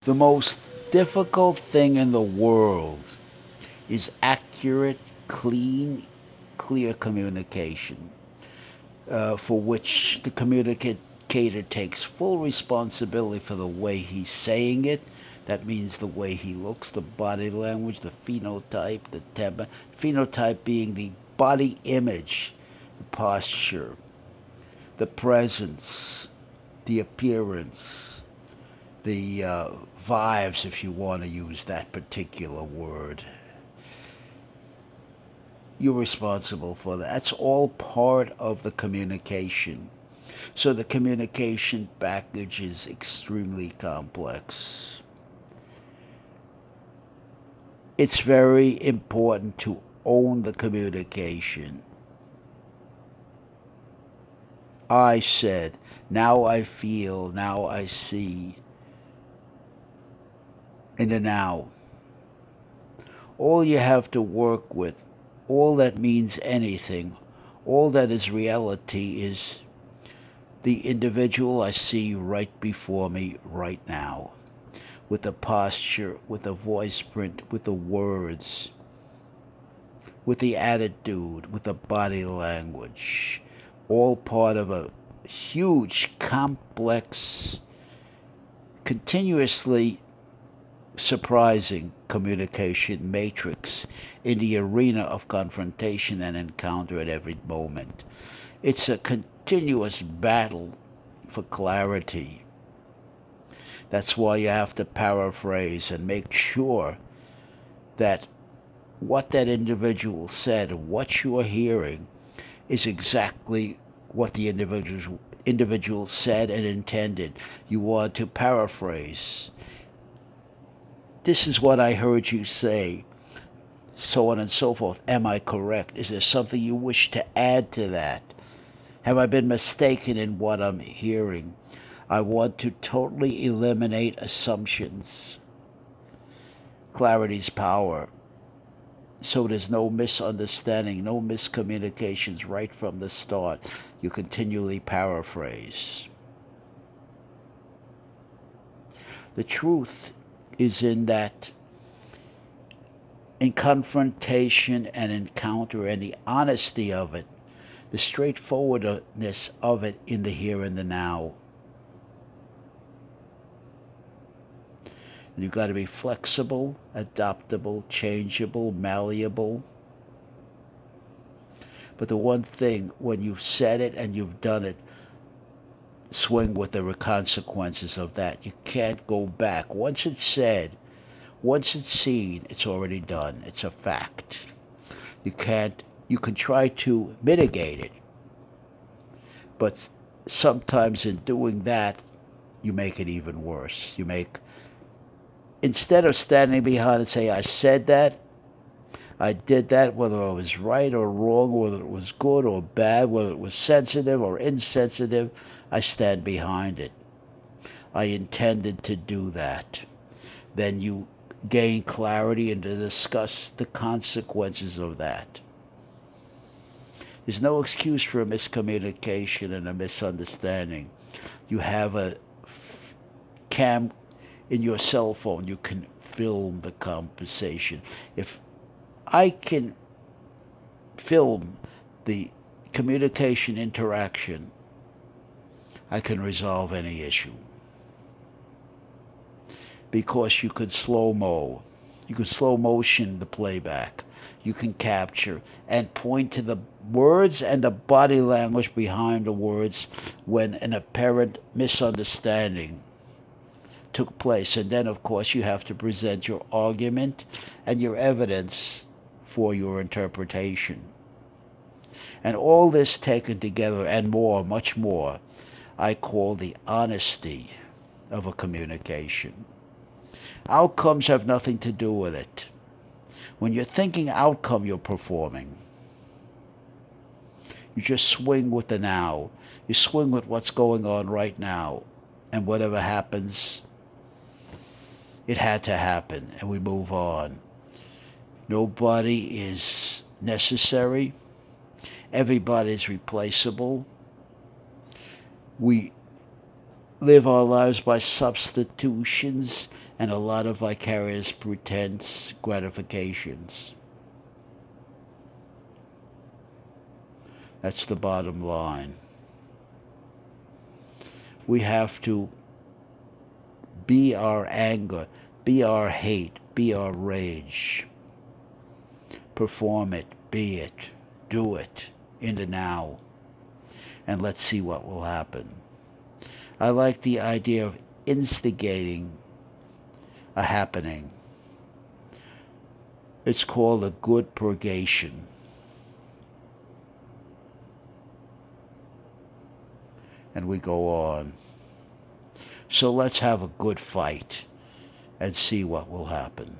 The most difficult thing in the world is accurate, clear communication, for which the communicator takes full responsibility for the way he's saying it. That means the way he looks, the body language, the phenotype, the temper. Phenotype being the body image, the posture, the presence, the appearance, the vibes, if you want to use that particular word. You're responsible for that. That's all part of the communication. So the communication package is extremely complex. It's very important to own the communication. I said, now I feel, now I see, in the now. All you have to work with, all that means anything, all that is reality is the individual I see right before me right now, with the posture, with the voice print, with the words, with the attitude, with the body language, all part of a huge, complex, continuously surprising communication matrix in the arena of confrontation and encounter at every moment. It's a continuous battle for clarity. That's why you have to paraphrase and make sure that what that individual said, what you are hearing, is exactly what the individual said and intended. You want to paraphrase. This is what I heard you say, so on and so forth. Am I correct? Is there something you wish to add to that? Have I been mistaken in what I'm hearing? I want to totally eliminate assumptions. Clarity's power. So there's no misunderstanding, no miscommunications right from the start. You continually paraphrase. The truth is in that, in confrontation and encounter and the honesty of it, the straightforwardness of it in the here and the now. You've got to be flexible, adaptable, changeable, malleable. But the one thing, when you've said it and you've done it, swing with the consequences of that. You can't go back. Once it's said, once it's seen, it's already done. It's a fact. You can't, you can try to mitigate it, but sometimes in doing that, you make it even worse. You make, instead of standing behind and say, I said that, I did that, whether I was right or wrong, whether it was good or bad, whether it was sensitive or insensitive, I stand behind it. I intended to do that. Then you gain clarity and to discuss the consequences of that. There's no excuse for a miscommunication and a misunderstanding. You have a cam in your cell phone. You can film the conversation. If I can film the communication interaction, I can resolve any issue. Because you could slow-mo. You could slow motion the playback. You can capture and point to the words and the body language behind the words when an apparent misunderstanding took place. And then, of course, you have to present your argument and your evidence for your interpretation. And all this taken together and more, much more, I call the honesty of a communication. Outcomes have nothing to do with it. When you're thinking outcome, you're performing. You just swing with the now. You swing with what's going on right now. And whatever happens, it had to happen, and we move on. Nobody is necessary. Everybody's replaceable. We live our lives by substitutions and a lot of vicarious pretense gratifications. That's the bottom line. We have to be our anger, be our hate, be our rage. Perform it, be it, do it in the now, and let's see what will happen. I like the idea of instigating a happening. It's called a good purgation. And we go on. So let's have a good fight and see what will happen.